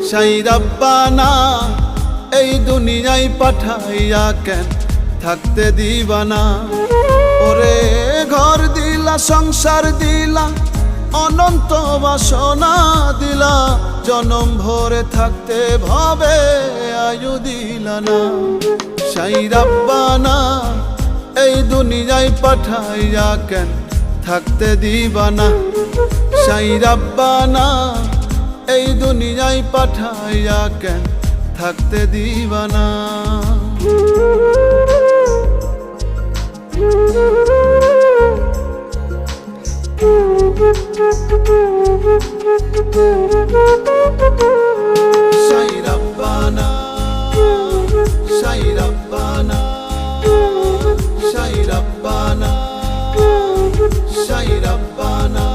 সাই রাব্বানা এই দুনিয়ায় পাঠাইয়া কেন থাকতে দিবানা। ওরে ঘর দিলা, সংসার দিলা, অনন্ত বাসনা দিলা, জনম ভরে থাকতে ভাবে আয়ু দিলা না। সাই রাব্বানা এই দুনিয়ায় পাঠাইয়া কেন থাকতে দিবানা। সাই রাব্বানা এই দুনিয়ায় পাঠাইয়া কেন থাকতে দিবানা। সাই রাব্বানা, সাই রাব্বানা, সাই রাব্বানা, সাই রাব্বানা।